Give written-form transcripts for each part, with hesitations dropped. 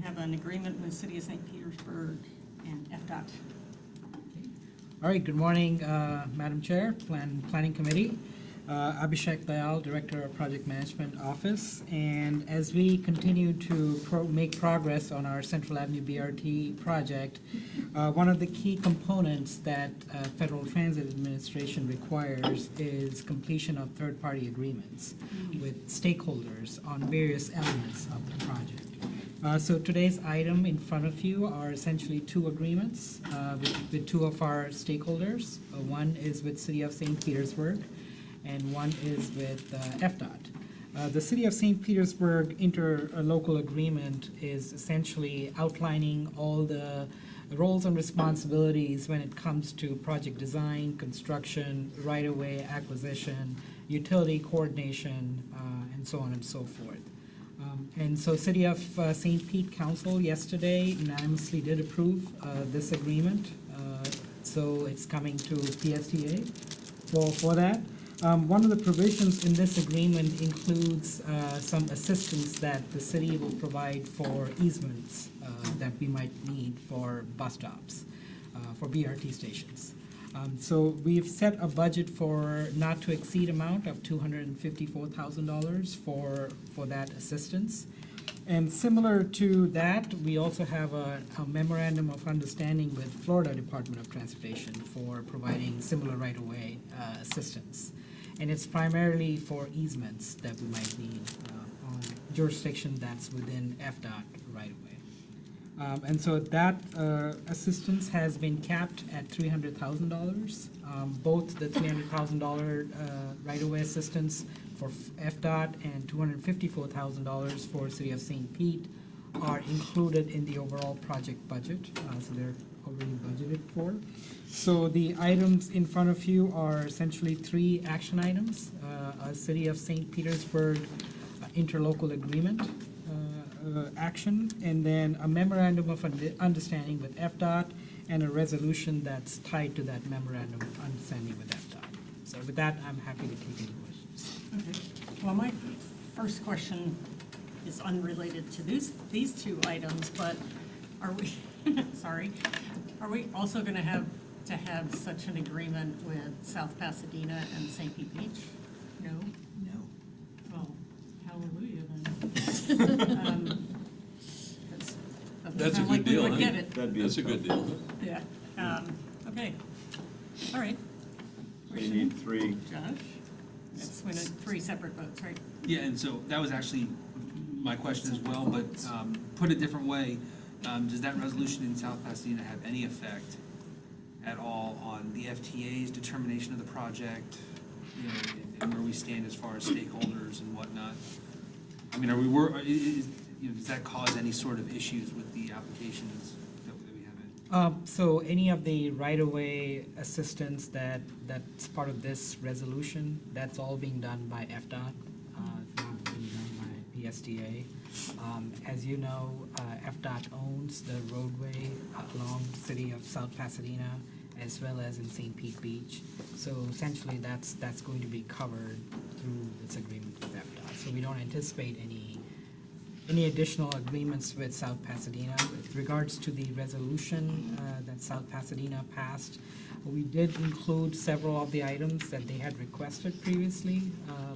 have an agreement with the City of St. Petersburg and FDOT. All right, good morning, Madam Chair, Planning Committee. Abhishek Dayal, Director of Project Management Office. And as we continue to make progress on our Central Avenue BRT project, one of the key components that Federal Transit Administration requires is completion of third-party agreements with stakeholders on various elements of the project. So today's item in front of you are essentially two agreements with two of our stakeholders. One is with City of St. Petersburg, and one is with FDOT. The City of St. Petersburg interlocal agreement is essentially outlining all the roles and responsibilities when it comes to project design, construction, right-of-way acquisition, utility coordination, and so on and so forth. And so City of St. Pete Council yesterday unanimously did approve this agreement. So it's coming to PSTA for that. One of the provisions in this agreement includes some assistance that the city will provide for easements that we might need for bus stops, for BRT stations. So we've set a budget for not to exceed amount of $254,000 for that assistance. And similar to that, we also have a memorandum of understanding with Florida Department of Transportation for providing similar right-of-way assistance. And it's primarily for easements that we might need on jurisdiction that's within FDOT right-of-way. And so that assistance has been capped at $300,000. Both the $300,000 right-of-way assistance for FDOT and $254,000 for City of St. Pete are included in the overall project budget, so they're already budgeted for. So the items in front of you are essentially three action items: a City of St. Petersburg interlocal agreement action, and then a memorandum of understanding with FDOT, and a resolution that's tied to that memorandum of understanding with FDOT. So with that, I'm happy to take any questions. Okay. Well, my first question is unrelated to these two items, but are we, sorry, are we also going to have such an agreement with South Pasadena and St. Pete Beach? No? No. Well, hallelujah then. That's a good deal, huh? Get it. That's a good deal. Yeah. Okay. All right. We need three. Josh? Yes, we need three separate votes, right? Yeah, and so that was actually my question as well, but put a different way, does that resolution in South Pasadena have any effect at all on the FTA's determination of the project, you know, and where we stand as far as stakeholders and whatnot? I mean, does that cause any sort of issues with the applications that we have in? So any of the right-of-way assistance that's part of this resolution, that's all being done by FDOT. It's not being done by PSTA. As you know, FDOT owns the roadway along the city of South Pasadena, as well as in St. Pete Beach. So essentially, that's going to be covered through this agreement with FDOT. So we don't anticipate any additional agreements with South Pasadena. With regards to the resolution that South Pasadena passed, we did include several of the items that they had requested previously,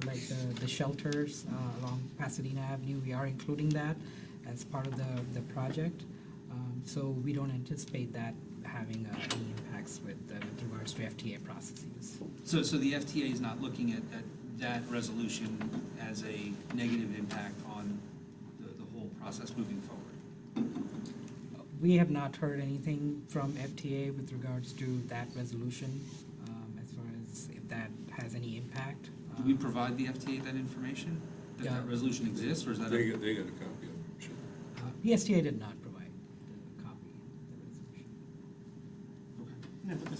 like the shelters along Pasadena Avenue. We are including that as part of the project. So we don't anticipate that having any impacts with regards to FTA processes. So the FTA is not looking at that resolution as a negative impact on the whole process moving forward? We have not heard anything from FTA with regards to that resolution, as far as if that has any impact. Do we provide the FTA that information? Yeah. That resolution exists, or is that? They got a copy of it, sure. PSTA did not provide the copy of the resolution. Okay. No, but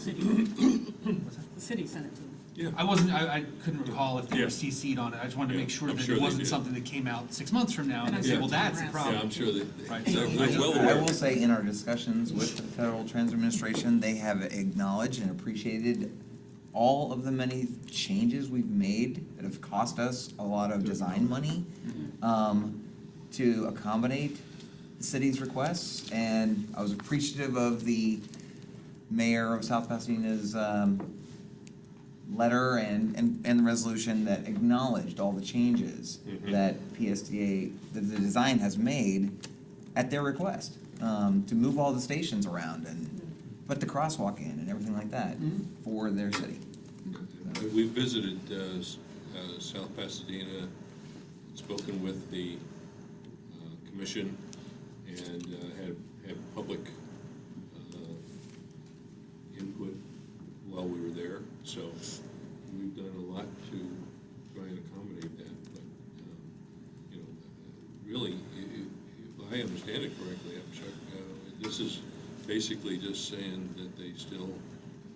the city sent it to them. Yeah. I couldn't recall if they Yeah. were CC'd on it. I just wanted to Yeah, make sure I'm that sure it they wasn't did. something that came out 6 months from now and And they say, I'm well, sure that's the it's problem. Yeah, I'm sure Right. they're well I aware. will say in our discussions with the Federal Transit Administration, they have acknowledged and appreciated all of the many changes we've made that have cost us a lot of design money to accommodate the city's requests, and I was appreciative of the mayor of South Pasadena's letter and the resolution that acknowledged all the changes that PSTA, that the design has made at their request, to move all the stations around and put the crosswalk in and everything like that for their city. We visited South Pasadena, spoken with the commission, and had public input while we were there. So we've done a lot to try and accommodate that. But, you know, really, if I understand it correctly, I'm sure, this is basically just saying that they still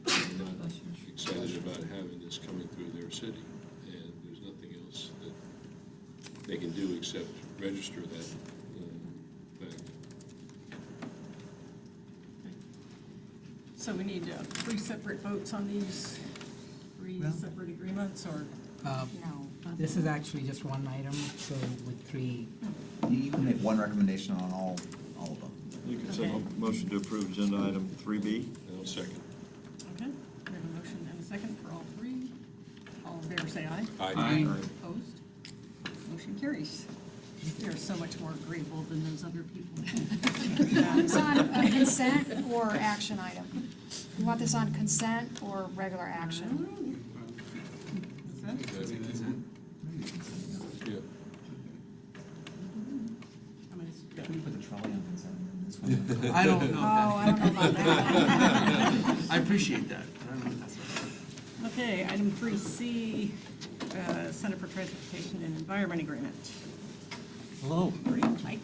are not excited about having this coming through their city. And there's nothing else that they can do except register that fact. So we need three separate votes on these three Well- separate agreements, or? No. This is actually just one item, so with three, You can make one recommendation on all of them. You can send a motion to approve agenda item 3B. And I'll second. Okay, we have a motion and a second for all three. All in favor, say aye. Aye. Opposed? Motion carries. They're so much more agreeable than those other people. It's on a consent or action item? You want this on consent or regular action? Yeah. Can we put the trolley on consent? I don't know. Oh, I don't know about that. I appreciate that. I don't know if that's Okay, item 3C, Center for Transportation and Environment Agreement. Hello, Mike?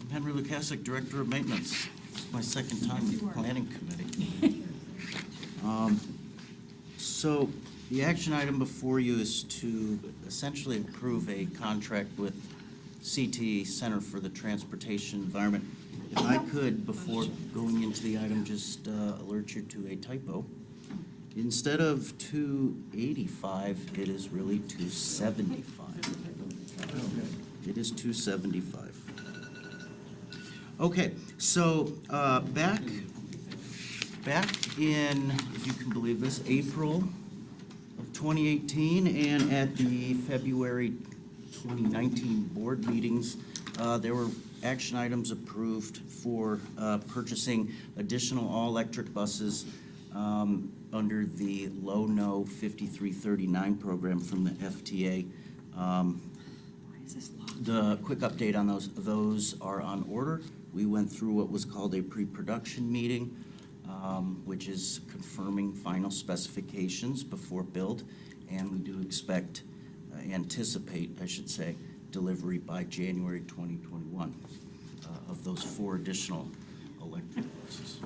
I'm Henry Lukasik, Director of Maintenance. It's my second time with the Planning Committee. So the action item before you is to essentially approve a contract with CTE, Center for the Transportation Environment. If I could, before going into the item, just alert you to a typo. Instead of 285, it is really 275. It is 275. Okay, so back in, if you can believe this, April of 2018, and at the February 2019 board meetings, there were action items approved for purchasing additional all-electric buses under the Low-No 5339 program from the FTA. Why is this locked? The quick update on those are on order. We went through what was called a pre-production meeting, which is confirming final specifications before build, and we do anticipate, I should say, delivery by January 2021 of those 4 additional electric buses.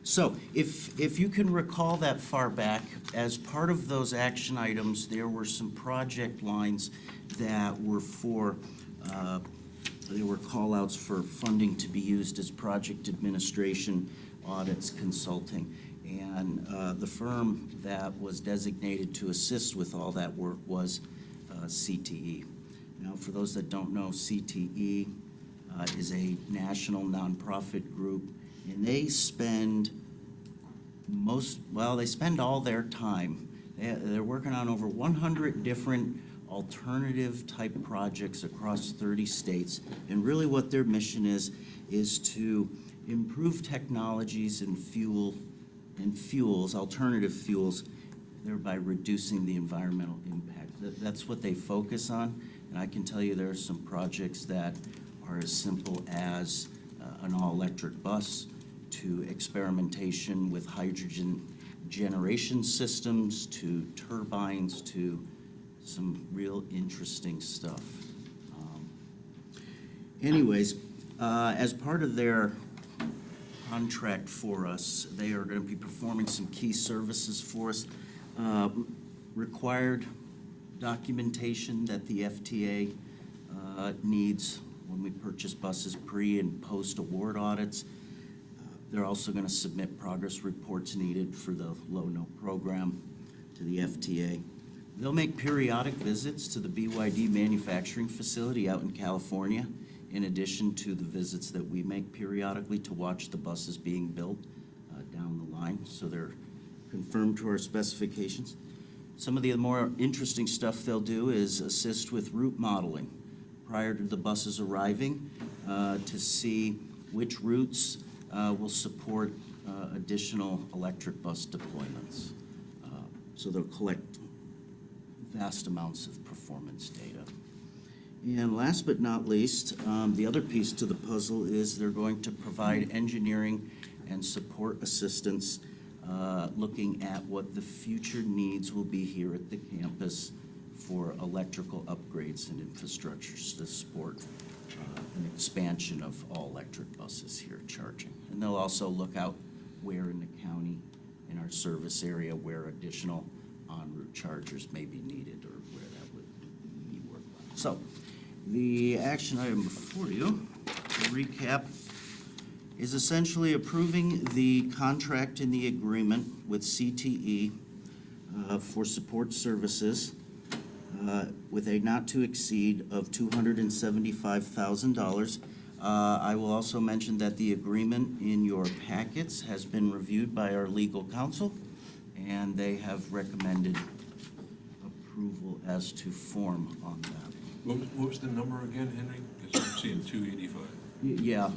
So if you can recall that far back, as part of those action items, there were some project lines that were there were call-outs for funding to be used as project administration, audits, consulting. And the firm that was designated to assist with all that work was CTE. Now, for those that don't know, CTE is a national nonprofit group, and they spend all their time. They're working on over 100 different alternative type projects across 30 states. And really what their mission is to improve technologies and fuels, alternative fuels, thereby reducing the environmental impact. That's what they focus on. And I can tell you there are some projects that are as simple as an all-electric bus, to experimentation with hydrogen generation systems, to turbines, to some real interesting stuff. Anyways, as part of their contract for us, they are going to be performing some key services for us. Required documentation that the FTA needs when we purchase buses, pre and post award audits. They're also going to submit progress reports needed for the Low-No program to the FTA. They'll make periodic visits to the BYD manufacturing facility out in California, in addition to the visits that we make periodically to watch the buses being built down the line, so they're confirmed to our specifications. Some of the more interesting stuff they'll do is assist with route modeling prior to the buses arriving to see which routes will support additional electric bus deployments. So they'll collect vast amounts of performance data. And last but not least, the other piece to the puzzle is they're going to provide engineering and support assistance looking at what the future needs will be here at the campus for electrical upgrades and infrastructures to support an expansion of all electric buses here charging. And they'll also look out where in the county, in our service area, where additional en route chargers may be needed or where that would be worthwhile. So the action item before you, to recap, is essentially approving the contract and the agreement with CTE for support services with a not to exceed of $275,000. I will also mention that the agreement in your packets has been reviewed by our legal counsel, and they have recommended approval as to form on that. What was the number again, Henry? Because I'm seeing 285. Yeah,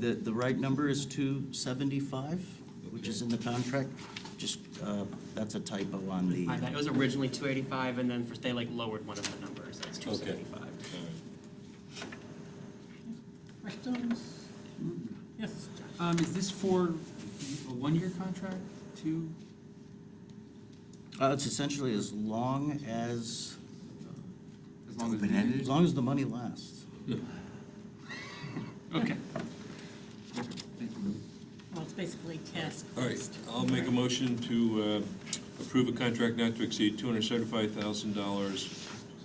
the right number is 275, which is in the contract. Just, that's a typo on the. My bad. It was originally 285, and then they lowered one of the numbers. That's Okay. 275. Questions? Yes, Is this for a one-year contract, two? It's essentially as long as Open-ended? the money lasts. Okay. well, it's basically task. All right, I'll make a motion to approve a contract not to exceed $275,000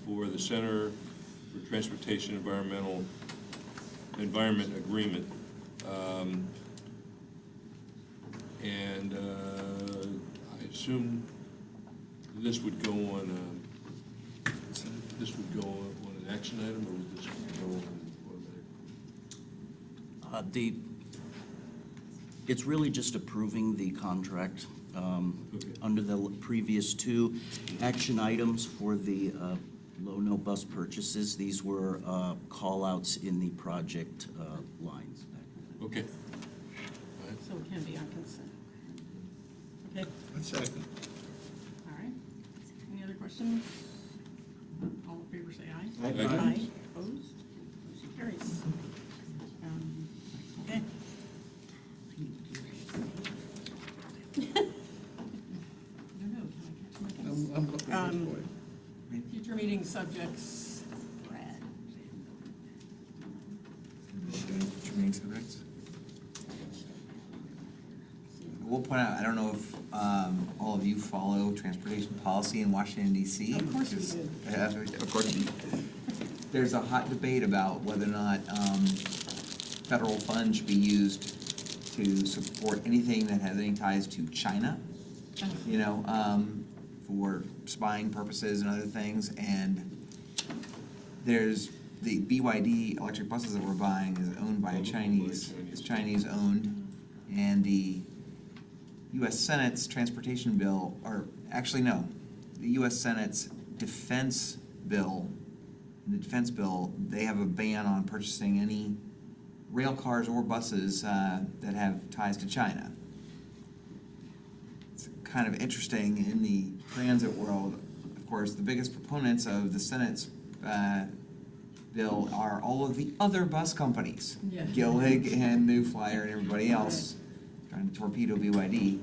for the Center for Transportation Environment Agreement. And I assume this would go on, an action item, or would this go on automatic? It's really just approving the contract. Okay. Under the previous two action items for the low-no bus purchases, these were call-outs in the project lines. Okay. So it can be on consent. Okay, Second. all right. Any other questions? All in favor, say aye. Aye. Aye. Opposed? Motion carries. Okay. I don't know, can I catch my guess? Future meeting subjects. Brad. We'll point out, I don't know if all of you follow transportation policy in Washington DC. Of course we because- do. Yeah, of course we do. There's a hot debate about whether or not federal funds should be used to support anything that has any ties to China, you know, for spying purposes and other things. And there's the BYD electric buses that we're buying is owned by a Chinese, it's Chinese owned. And the U.S. Senate's transportation bill, or actually no, the U.S. Senate's defense bill, in the defense bill, they have a ban on purchasing any rail cars or buses that have ties to China. It's kind of interesting in the transit world. Of course, the biggest proponents of the Senate's bill are all of the other bus companies. Yeah. Gillig and New Flyer and everybody else trying to torpedo BYD.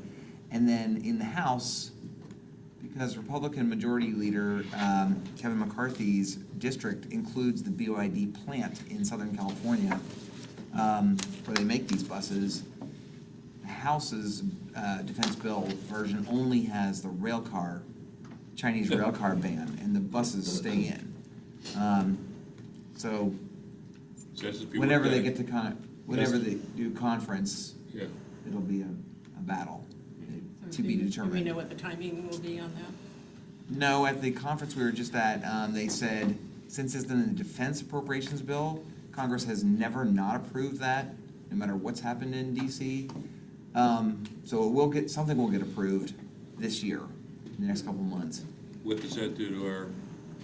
And then in the House, because Republican Majority Leader Kevin McCarthy's district includes the BYD plant in Southern California, where they make these buses, the House's defense bill version only has the Chinese rail car ban, and the buses stay in. So that's the people whenever that- they get to whenever they do conference, Yeah. it'll be a battle So to be do we determined. know what the timing will be on that? No, at the conference we were just at, they said, since it's in the defense appropriations bill, Congress has never not approved that, no matter what's happened in DC. So something will get approved this year, in the next couple of months. What does that do to our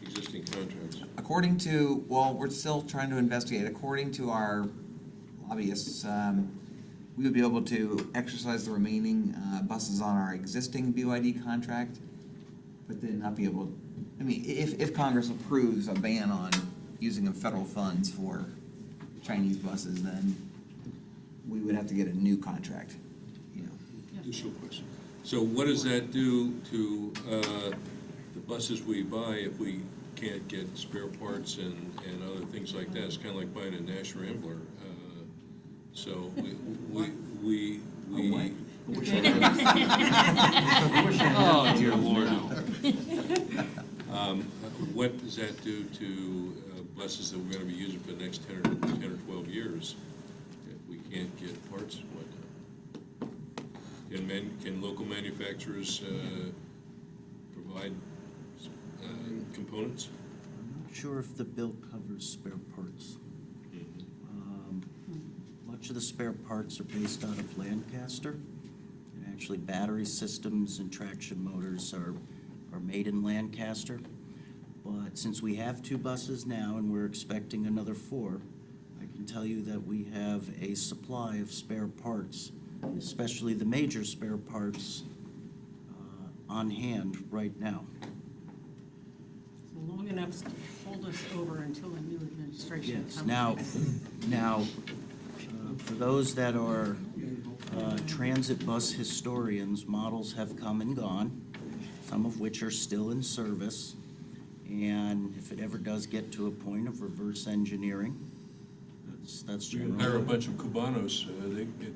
existing contracts? According to, well, we're still trying to investigate, according to our lobbyists, we would be able to exercise the remaining buses on our existing BYD contract, but then not be able, I mean, if Congress approves a ban on using of federal funds for Chinese buses, then we would have to get a new contract, you know. Additional question. So what does that do to the buses we buy if we can't get spare parts and other things like that? It's kind of like buying a Nash Rambler. So we Oh, dear Lord. what does that do to buses that we're going to be using for the next 10 or 12 years if we can't get parts and whatnot? Can local manufacturers provide components? I'm not sure if the bill covers spare parts. Much of the spare parts are based out of Lancaster. And actually, battery systems and traction motors are made in Lancaster. But since we have 2 buses now and we're expecting another 4, I can tell you that we have a supply of spare parts, especially the major spare parts, on hand right now. So long enough to hold us over until a new administration Yes, comes. now, for those that are transit bus historians, models have come and gone, some of which are still in service. And if it ever does get to a point of reverse engineering, that's We can generally. hire a bunch of Cubanos.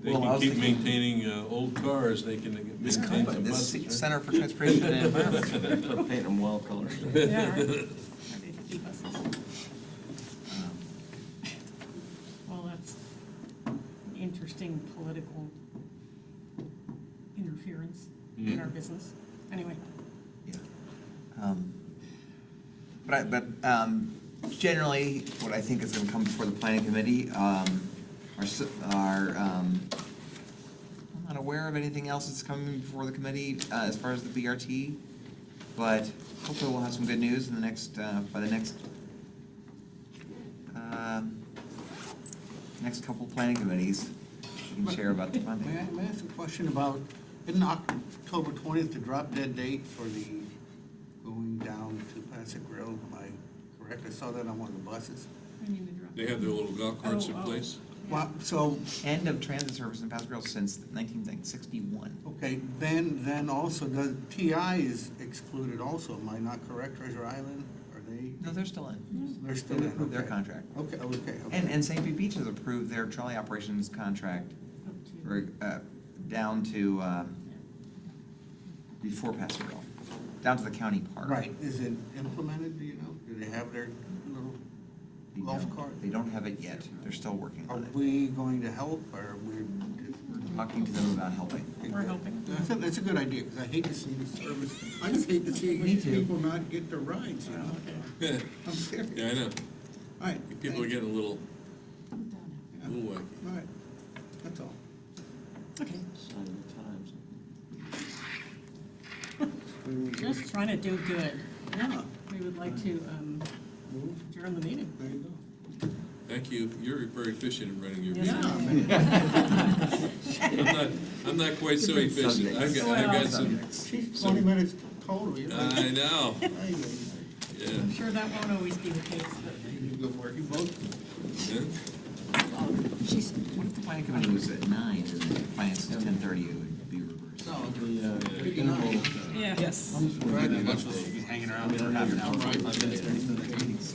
They Well, I can was keep thinking- maintaining old cars. They can This maintain COPA, some this buses. right? Center for Transportation and Environment. Paint them well colors. Yeah, right. Maybe 50 buses. Well, that's interesting political interference in our business. Anyway, Yeah. Generally, what I think is gonna come before the planning committee, I'm not aware of anything else that's coming before the committee, as far as the BRT, but hopefully we'll have some good news in the next, by the next couple planning committees, we can share about the funding. May I ask a question about, isn't October 20th the drop dead date for the going down to Passaic Grill? Am I correct? I saw that on one of the buses. I need to drop. They have their little golf carts in Oh, oh. place. Well, so, End of transit service in Pass Grill since 1961. okay, then also, the TI is excluded also, am I not correct, Treasure Island? Are they, No, they're still in. they're still They in? approved their Okay. contract. Okay, okay. And St. Pete Beach has approved their trolley operations contract Up to- for, down to, before Pass Grill, down to the county park. Right, is it implemented, do you know? Do they have their little They golf don't- cart? They don't have it yet. They're still working Are on it. we going to help, or we're Talking to them about helping. We're helping. That's a good idea, because I hate to see the service, I just hate to see Me too. people not get their rides, you know? Yeah, I'm serious. I know. All right. People are getting a little Yeah. wacky. All right, that's all. Okay, Sign the times. just trying to do good. Yeah, We would like to adjourn the meeting. there you go. Thank you. You're very efficient in running your Yes, meeting. I I'm not quite so efficient. I've got some, She's 20 minutes total, you know? I know, Hey, yeah. I'm sure that won't always be the case, but. you good work, you both. Yeah. What if the planning committee was at 9 and the finance is 10:30, it would be reversed? No, Yeah. Yes. Hanging around for half an hour, 45 minutes.